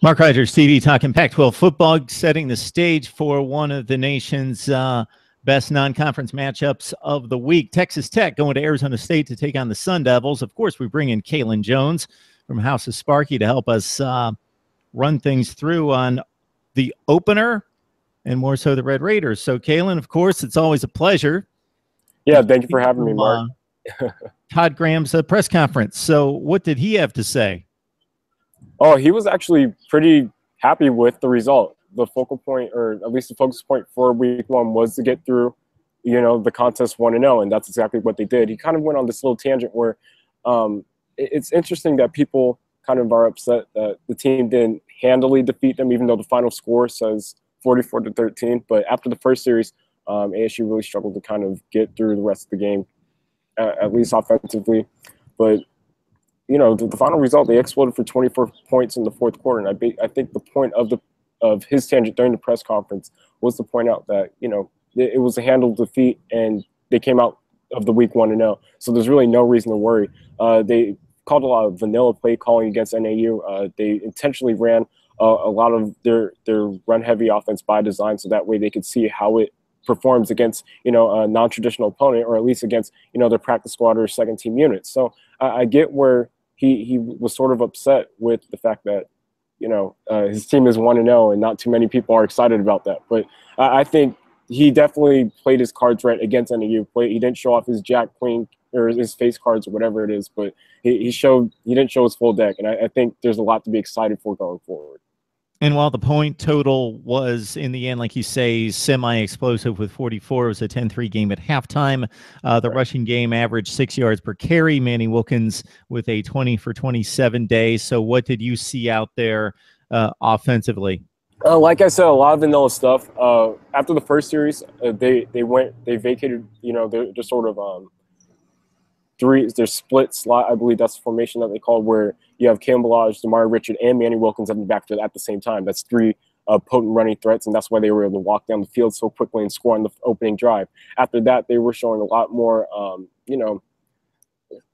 Mark Rogers, TV, talking Pac-12 football, setting the stage for one of the nation's best non-conference matchups of the week. Texas Tech going to Arizona State to take on the Sun Devils. Of course, we bring in Kalen Jones from House of Sparky to help us run things through on the opener and more so the Red Raiders. So, Kalen, of course, it's always a pleasure. Yeah, thank you for having me, Mark. Todd Graham's press conference. So what did he have to say? Oh, he was actually pretty happy with the result. The focal point, or at least the focus point for week one, was to get through, the contest 1-0, and that's exactly what they did. He kind of went on this little tangent where it's interesting that people kind of are upset that the team didn't handily defeat them, even though the final score says 44-13. But after the first series, ASU really struggled to kind of get through the rest of the game, at least offensively. But the final result, they exploded for 24 points in the fourth quarter. And I think the point of his tangent during the press conference was to point out that, it was a handled defeat and they came out of the week 1-0. So there's really no reason to worry. They called a lot of vanilla play calling against NAU. They intentionally ran a lot of their run-heavy offense by design, so that way they could see how it performs against, a non-traditional opponent, or at least against, their practice squad or second-team units. So I get where he was sort of upset with the fact that, his team is 1-0 and not too many people are excited about that. But I think he definitely played his cards right against NAU. He didn't show off his jack, queen, or his face cards or whatever it is, but he didn't show his full deck. And I think there's a lot to be excited for going forward. And while the point total was, in the end, like you say, semi-explosive with 44, it was a 10-3 game at halftime. The rushing game averaged 6 yards per carry. Manny Wilkins with a 20 for 27 day. So what did you see out there offensively? Like I said, a lot of vanilla stuff. After the first series, they vacated, their sort of their split slot. I believe that's the formation that they call, where you have Kalen Ballage, Damari Richard, and Manny Wilkins at the backfield at the same time. That's three potent running threats, and that's why they were able to walk down the field so quickly and score on the opening drive. After that, they were showing a lot more,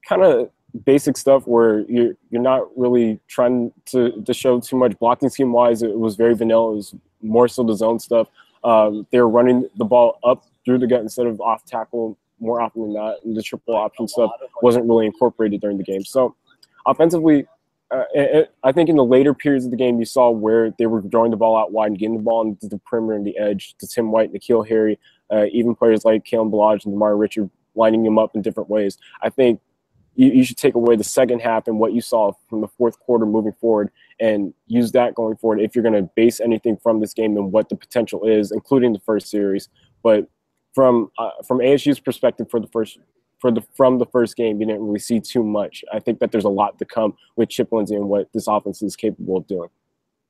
kind of basic stuff where you're not really trying to show too much blocking scheme-wise. It was very vanilla. It was more so the zone stuff. They were running the ball up through the gut instead of off tackle more often than not, and the triple option stuff wasn't really incorporated during the game. So offensively, I think in the later periods of the game, you saw where they were throwing the ball out wide and getting the ball into the perimeter and the edge to Tim White, N'Keal Harry, even players like Kalen Ballage and Damari Richard lining them up in different ways. I think you should take away the second half and what you saw from the fourth quarter moving forward and use that going forward if you're going to base anything from this game and what the potential is, including the first series. But from ASU's perspective from the first game, you didn't really see too much. I think that there's a lot to come with Chip Lindsey and what this offense is capable of doing.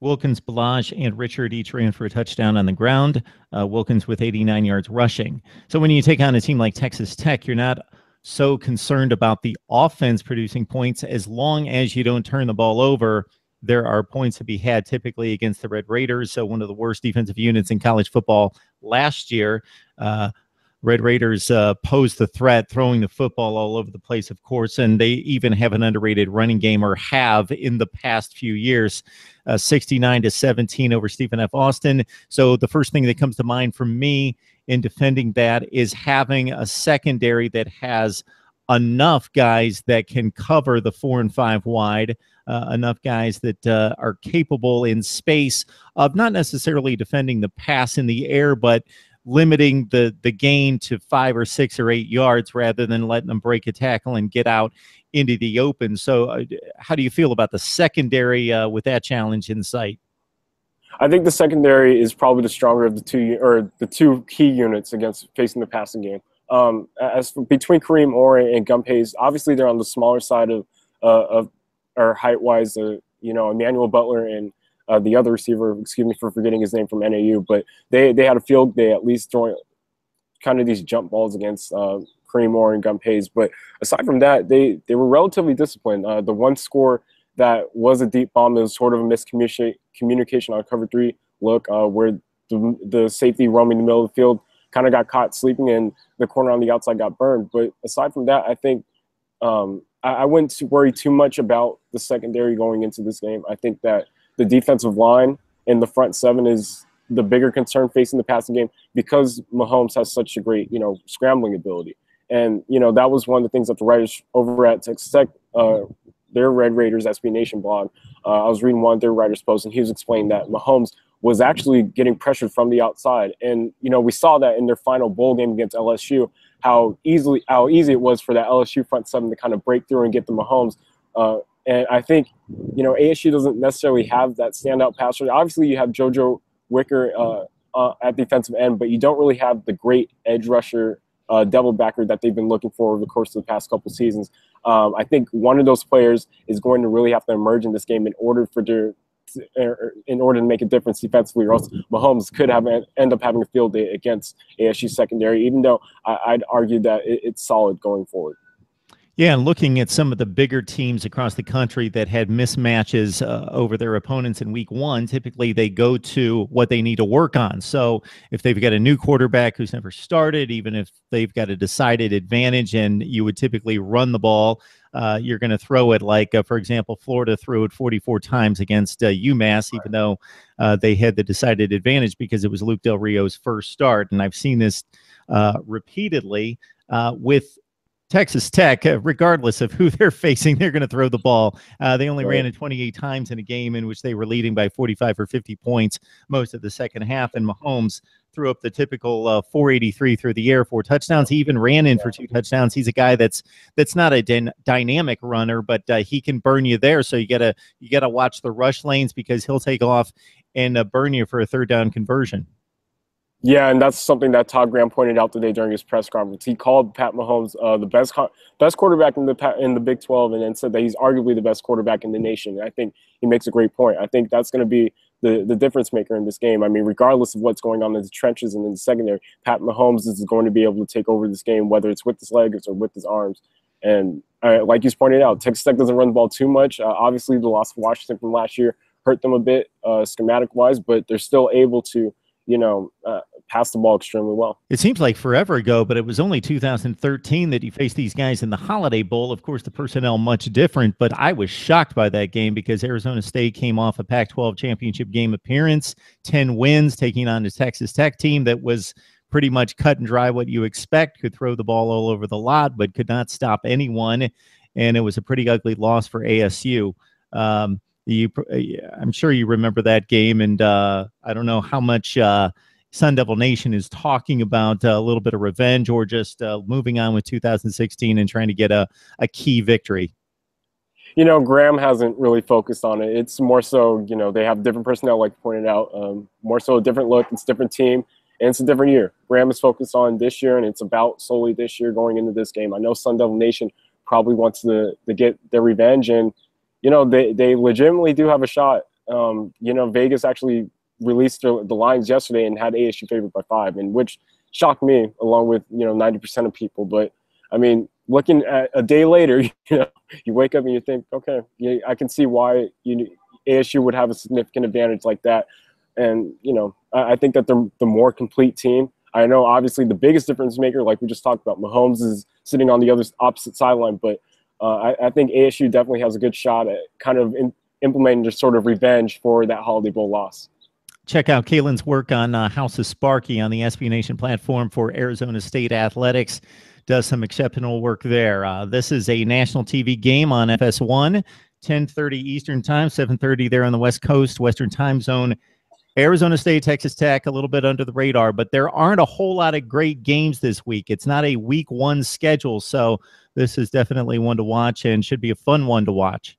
Wilkins, Ballage, and Richard each ran for a touchdown on the ground. Wilkins with 89 yards rushing. So when you take on a team like Texas Tech, you're not so concerned about the offense producing points as long as you don't turn the ball over. There are points to be had typically against the Red Raiders, so one of the worst defensive units in college football last year. Red Raiders posed the threat, throwing the football all over the place, of course, and they even have an underrated running game, or have in the past few years, 69-17 over Stephen F. Austin. So the first thing that comes to mind for me in defending that is having a secondary that has enough guys that can cover the 4 and 5 wide, enough guys that are capable in space of not necessarily defending the pass in the air, but limiting the gain to 5 or 6 or 8 yards rather than letting them break a tackle and get out into the open. So how do you feel about the secondary with that challenge in sight? I think the secondary is probably the stronger of the two key units against facing the passing game. As for, between Kareem Orr and Gump Hayes, obviously they're on the smaller side of or height-wise, Emmanuel Butler and the other receiver, excuse me for forgetting his name, from NAU, but they had a field day at least throwing kind of these jump balls against Kareem Orr and Gump Hayes. But aside from that, they were relatively disciplined. The one score that was a deep bomb, it was sort of a miscommunication on cover 3 look where the safety roaming the middle of the field kind of got caught sleeping and the corner on the outside got burned. But aside from that, I think I wouldn't worry too much about the secondary going into this game. I think that the defensive line and the front seven is the bigger concern facing the passing game because Mahomes has such a great, scrambling ability. And, that was one of the things that the writers over at Texas Tech, their Red Raiders SB Nation blog, I was reading one of their writers' posts, and he was explaining that Mahomes was actually getting pressured from the outside. And, we saw that in their final bowl game against LSU, how easy it was for that LSU front seven to kind of break through and get the Mahomes. And I think, ASU doesn't necessarily have that standout passer. Obviously, you have JoJo Wicker at defensive end, but you don't really have the great edge rusher double backer that they've been looking for over the course of the past couple seasons. I think one of those players is going to really have to emerge in this game in order to make a difference defensively, or else Mahomes could end up having a field day against ASU secondary, even though I'd argue that it's solid going forward. Yeah, and looking at some of the bigger teams across the country that had mismatches over their opponents in week one, typically they go to what they need to work on. So if they've got a new quarterback who's never started, even if they've got a decided advantage and you would typically run the ball, you're going to throw it like, for example, Florida threw it 44 times against UMass, even though they had the decided advantage because it was Luke Del Rio's first start. And I've seen this repeatedly with Texas Tech, regardless of who they're facing, they're going to throw the ball. They only ran it 28 times in a game in which they were leading by 45 or 50 points most of the second half, and Mahomes threw up the typical 483 through the air, 4 touchdowns. He even ran in for 2 touchdowns. He's a guy that's not a dynamic runner, but he can burn you there. So you gotta watch the rush lanes because he'll take off and burn you for a third down conversion. Yeah, and that's something that Todd Graham pointed out today during his press conference. He called Pat Mahomes the best quarterback in the Big 12, and then said that he's arguably the best quarterback in the nation. And I think he makes a great point. I think that's going to be the difference maker in this game. I mean, regardless of what's going on in the trenches and in the secondary, Pat Mahomes is going to be able to take over this game, whether it's with his legs or with his arms. And like you pointed out, Texas Tech doesn't run the ball too much. Obviously, the loss of Washington from last year hurt them a bit schematic-wise, but they're still able to, pass the ball extremely well. It seems like forever ago, but it was only 2013 that you faced these guys in the Holiday Bowl. Of course, the personnel much different, but I was shocked by that game because Arizona State came off a Pac-12 championship game appearance, 10 wins, taking on the Texas Tech team that was pretty much cut and dry what you expect, could throw the ball all over the lot, but could not stop anyone, and it was a pretty ugly loss for ASU. I'm sure you remember that game, and I don't know how much Sun Devil Nation is talking about a little bit of revenge or just moving on with 2016 and trying to get a key victory. Graham hasn't really focused on it. It's more so, they have different personnel, like you pointed out, more so a different look. It's a different team, and it's a different year. Graham is focused on this year, and it's about solely this year going into this game. I know Sun Devil Nation probably wants to get their revenge, and, they legitimately do have a shot. Vegas actually released the lines yesterday and had ASU favored by 5, and which shocked me along with 90% of people. But I mean, looking at a day later, you wake up and you think, okay, yeah, I can see why ASU would have a significant advantage like that. And I think that they're the more complete team. I know obviously the biggest difference maker, like we just talked about, Mahomes is sitting on the opposite sideline, but I think ASU definitely has a good shot at kind of implementing just sort of revenge for that Holiday Bowl loss. Check out Kalen's work on House of Sparky on the SB Nation platform for Arizona State Athletics. Does some exceptional work there. This is a national TV game on FS1, 10:30 Eastern Time, 7:30 there on the West Coast, Western Time Zone. Arizona State, Texas Tech, a little bit under the radar, but there aren't a whole lot of great games this week. It's not a week 1 schedule, so this is definitely one to watch and should be a fun one to watch.